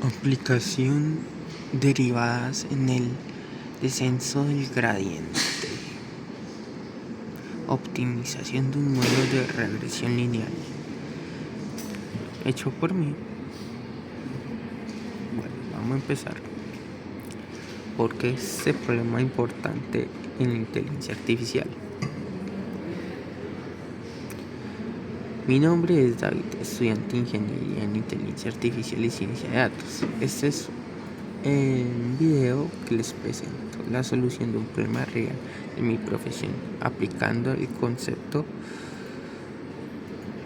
Aplicación derivadas en el descenso del gradiente. Optimización de un modelo de regresión lineal. Hecho por mí. Bueno, vamos a empezar. ¿Por qué este problema es importante en la inteligencia artificial? Mi nombre es David, estudiante de Ingeniería en Inteligencia Artificial y Ciencia de Datos. Este es un video que les presento la solución de un problema real en mi profesión, aplicando el concepto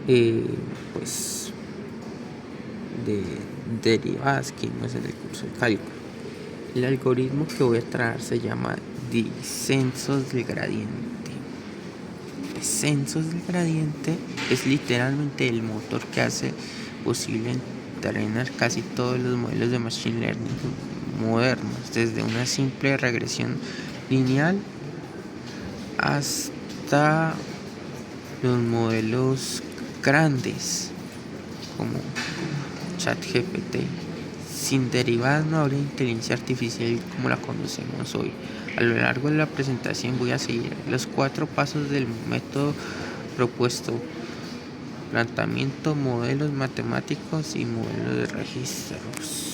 de derivadas que vimos en el curso de cálculo. El algoritmo que voy a traer se llama descensos del gradiente. Descensos del gradiente es literalmente el motor que hace posible entrenar casi todos los modelos de machine learning modernos, desde una simple regresión lineal hasta los modelos grandes como ChatGPT. Sin derivadas no habría inteligencia artificial como la conocemos hoy. A lo largo de la presentación voy a seguir los 4 pasos del método propuesto: planteamiento, modelos matemáticos y modelos de registros.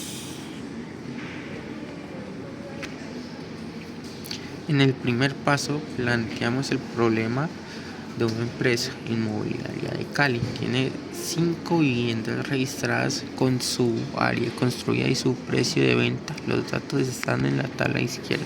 En el primer paso planteamos el problema de una empresa inmobiliaria de Cali. Tiene 5 viviendas registradas con su área construida y su precio de venta. Los datos están en la tabla izquierda.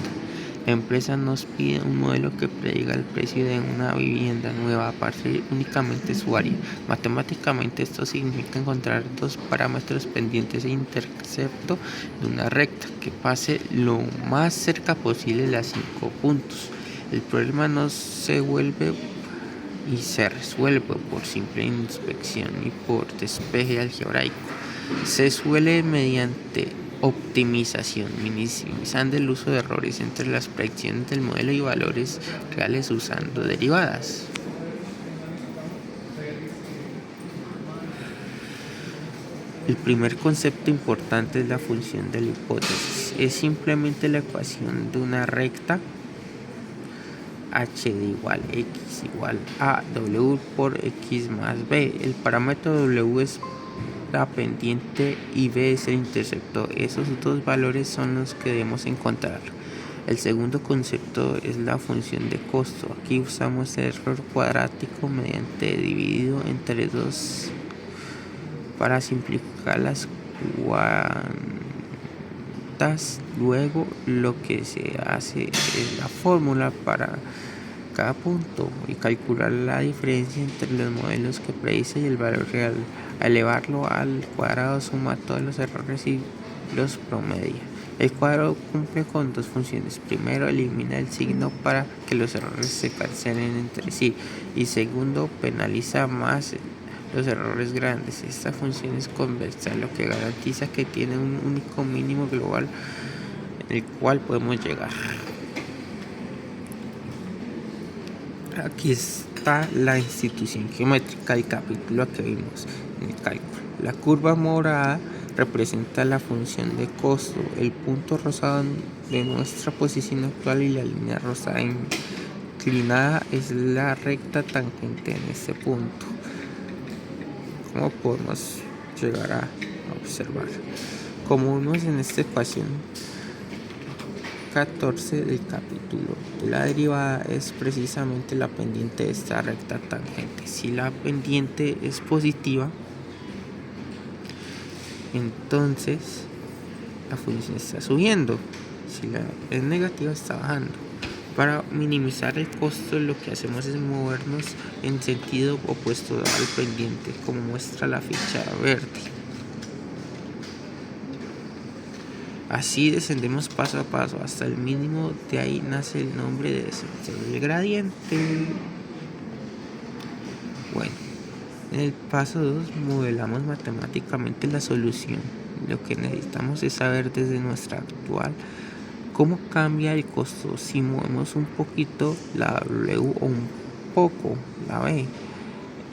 La empresa nos pide un modelo que prediga el precio de una vivienda nueva a partir únicamente de su área. Matemáticamente esto significa encontrar 2 parámetros pendientes e intercepto de una recta que pase lo más cerca posible de los 5 puntos. El problema no se vuelve y se resuelve por simple inspección y por despeje algebraico. Se suele mediante optimización, minimizando el uso de errores entre las predicciones del modelo y valores reales usando derivadas. El primer concepto importante es la función de la hipótesis. Es simplemente la ecuación de una recta h de igual x igual a w por x más b. El parámetro w es la pendiente y b es el intercepto. Esos 2 valores son los que debemos encontrar. El segundo concepto es la función de costo. Aquí usamos el error cuadrático mediante dividido entre 2 para simplificar las cuantas. Luego lo que se hace es la fórmula para cada punto y calcular la diferencia entre los modelos que predice y el valor real. Al elevarlo al cuadrado suma todos los errores y los promedia. El cuadrado cumple con 2 funciones. Primero, elimina el signo para que los errores se cancelen entre sí, y segundo, penaliza más los errores grandes. Esta función es convexa, lo que garantiza que tiene un único mínimo global en el cual podemos llegar. Aquí está la institución geométrica del capítulo que vimos en el cálculo. La curva morada representa la función de costo, el punto rosado de nuestra posición actual y la línea rosada inclinada es la recta tangente en este punto. ¿Cómo podemos llegar a observar? Como vimos en esta ecuación 14 del capítulo, la derivada es precisamente la pendiente de esta recta tangente. Si la pendiente es positiva, entonces la función está subiendo. Si la es negativa, está bajando. Para minimizar el costo, lo que hacemos es movernos en sentido opuesto al pendiente, como muestra la ficha verde. Así descendemos paso a paso hasta el mínimo. De ahí nace el nombre de descenso del gradiente. Bueno, en el paso 2 modelamos matemáticamente la solución. Lo que necesitamos es saber desde nuestra actual cómo cambia el costo si movemos un poquito la W o un poco la B.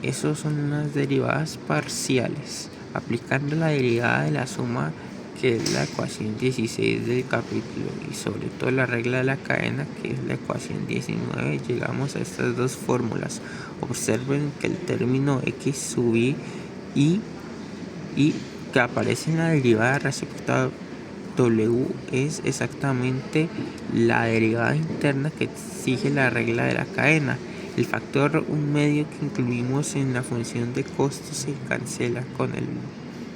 Esos son las derivadas parciales. Aplicando la derivada de la suma que es la ecuación 16 del capítulo, y sobre todo la regla de la cadena, que es la ecuación 19, llegamos a estas dos fórmulas. Observen que el término x sub i que aparece en la derivada respecto a w es exactamente la derivada interna que exige la regla de la cadena. El factor un medio que incluimos en la función de costo se cancela con el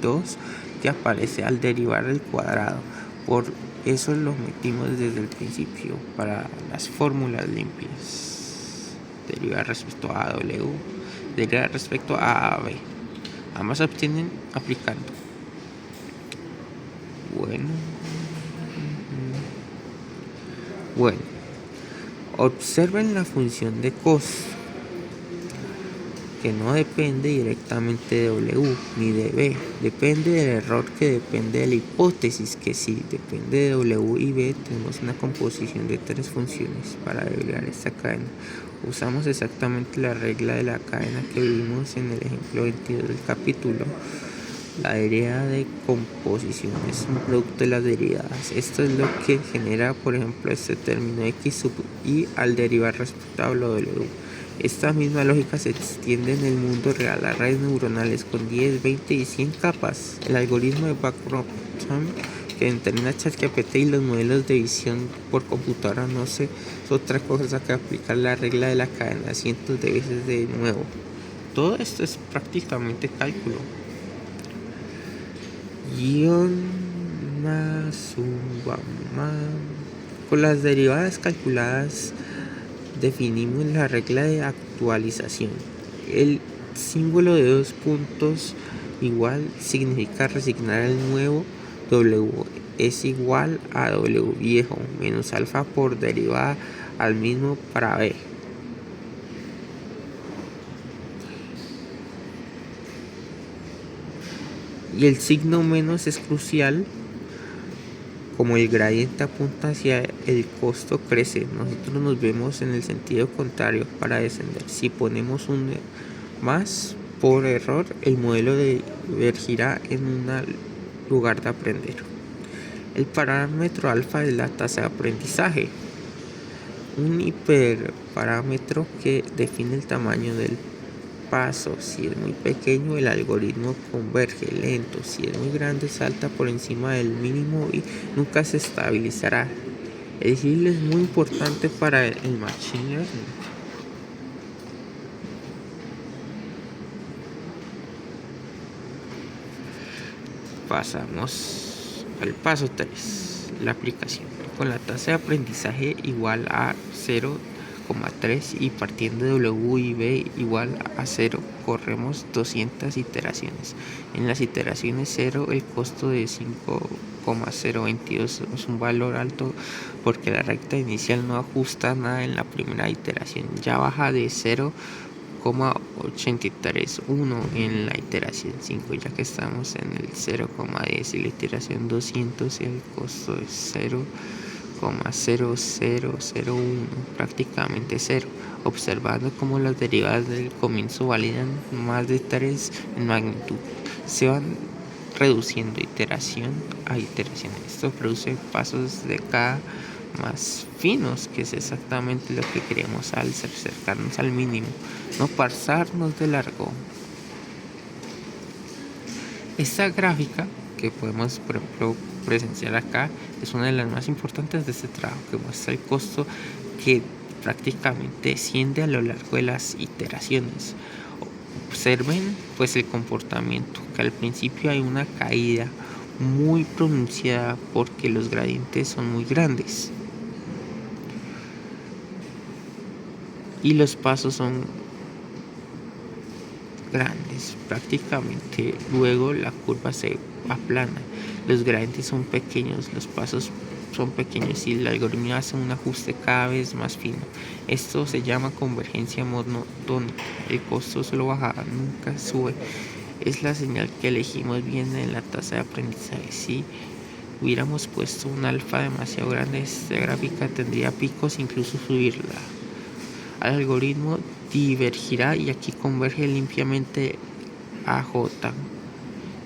2 que aparece al derivar el cuadrado. Por eso lo metimos desde el principio para las fórmulas limpias. Derivar respecto a W, derivar respecto a AB. Ambas se obtienen aplicando. Bueno, observen la función de costo, que no depende directamente de W ni de B, depende del error que depende de la hipótesis, que sí depende de W y B. Tenemos una composición de tres funciones para derivar esta cadena. Usamos exactamente la regla de la cadena que vimos en el ejemplo 22 del capítulo. La derivada de composición es un producto de las derivadas. Esto es lo que genera, por ejemplo, este término x sub i al derivar respecto a w. Esta misma lógica se extiende en el mundo real a redes neuronales con 10, 20 y 100 capas. El algoritmo de Backrop que determina ChatGPT y los modelos de visión por computadora no es otra cosa que aplicar la regla de la cadena cientos de veces de nuevo. Todo esto es prácticamente cálculo. Con las derivadas calculadas definimos la regla de actualización. El símbolo de 2 puntos igual significa resignar el nuevo W es igual a W viejo menos alfa por derivada al mismo para B. Y el signo menos es crucial. Como el gradiente apunta hacia el costo crece, nosotros nos vemos en el sentido contrario para descender. Si ponemos un más por error, el modelo divergirá en un lugar de aprender. El parámetro alfa es la tasa de aprendizaje, un hiperparámetro que define el tamaño del paso. Si es muy pequeño, el algoritmo converge lento. Si es muy grande, salta por encima del mínimo y nunca se estabilizará. El GIL es muy importante para el Machine Learning. Pasamos al paso 3, la aplicación. Con la tasa de aprendizaje igual a 0,3 y partiendo de W y B igual a 0, corremos 200 iteraciones. En las iteraciones 0, el costo de 5,022 es un valor alto porque la recta inicial no ajusta nada en la primera iteración. Ya baja de 0,831 en la iteración 5, ya que estamos en el 0,10 y la iteración 200 y el costo es 0,0001, prácticamente 0, observando cómo las derivadas del comienzo validan más de 3 en magnitud. Se van reduciendo iteración a iteración. Esto produce pasos de cada más finos, que es exactamente lo que queremos al acercarnos al mínimo, no pasarnos de largo. Esta gráfica que podemos, por ejemplo, presenciar acá es una de las más importantes de este trabajo, que muestra el costo que prácticamente desciende a lo largo de las iteraciones. Observen pues el comportamiento, que al principio hay una caída muy pronunciada porque los gradientes son muy grandes y los pasos son grandes. Prácticamente luego la curva se aplana, los gradientes son pequeños, los pasos son pequeños y el algoritmo hace un ajuste cada vez más fino. Esto se llama convergencia monotónica. El costo solo baja, nunca sube. Es la señal que elegimos bien en la tasa de aprendizaje. Si hubiéramos puesto un alfa demasiado grande, esta gráfica tendría picos, incluso subirla. El algoritmo divergirá y aquí converge limpiamente a J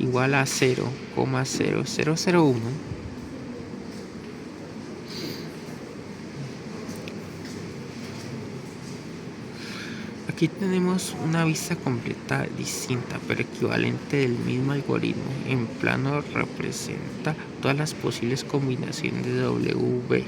igual a 0,0001. Aquí tenemos una vista completa distinta, pero equivalente del mismo algoritmo. En plano representa todas las posibles combinaciones de W.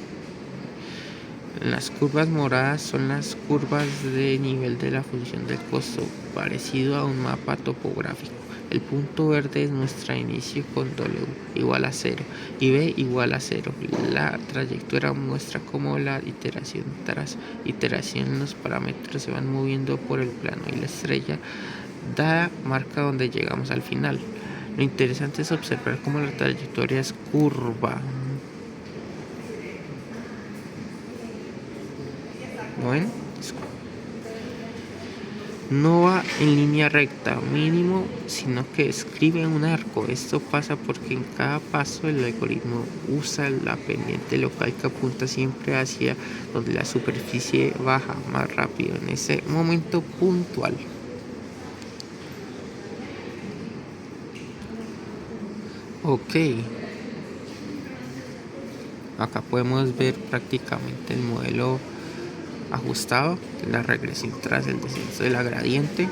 Las curvas moradas son las curvas de nivel de la función del costo, parecido a un mapa topográfico. El punto verde es nuestro inicio con W igual a 0 y B igual a 0. La trayectoria muestra cómo la iteración tras iteración los parámetros se van moviendo por el plano y la estrella dada marca donde llegamos al final. Lo interesante es observar cómo la trayectoria es curva. ¿No ven? No va en línea recta mínimo, sino que escribe un arco. Esto pasa porque en cada paso el algoritmo usa la pendiente local que apunta siempre hacia donde la superficie baja más rápido en ese momento puntual. Ok, acá podemos ver prácticamente el modelo ajustado, la regresión tras el descenso de la gradiente.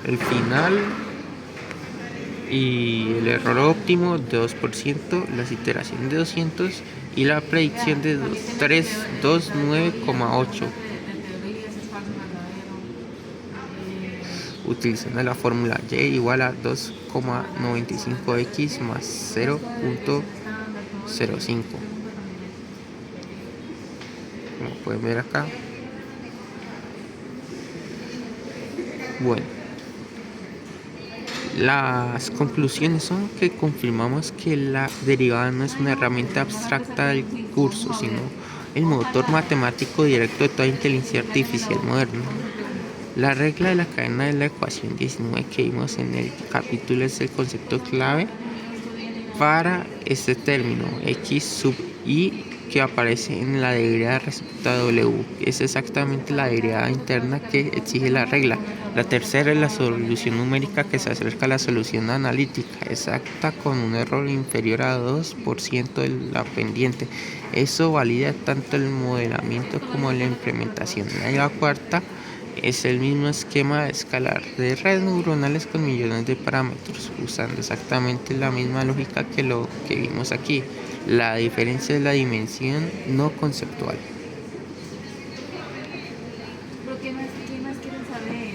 El final y el error óptimo de 2%, las iteraciones de 200 y la predicción de 329,8. Utilizando la fórmula y igual a 2,95x más 0,05. Como pueden ver acá. Bueno, las conclusiones son que confirmamos que la derivada no es una herramienta abstracta del curso, sino el motor matemático directo de toda inteligencia artificial moderna. La regla de la cadena de la ecuación 19 que vimos en el capítulo es el concepto clave para este término x sub i que aparece en la derivada respecto a w. Es exactamente la derivada interna que exige la regla. La tercera es la solución numérica que se acerca a la solución analítica exacta con un error inferior a 2% de la pendiente. Eso valida tanto el modelamiento como la implementación. Y la cuarta es el mismo esquema escalar de redes neuronales con millones de parámetros, usando exactamente la misma lógica que lo que vimos aquí. La diferencia es la dimensión no conceptual. ¿Pero qué más quieren saber?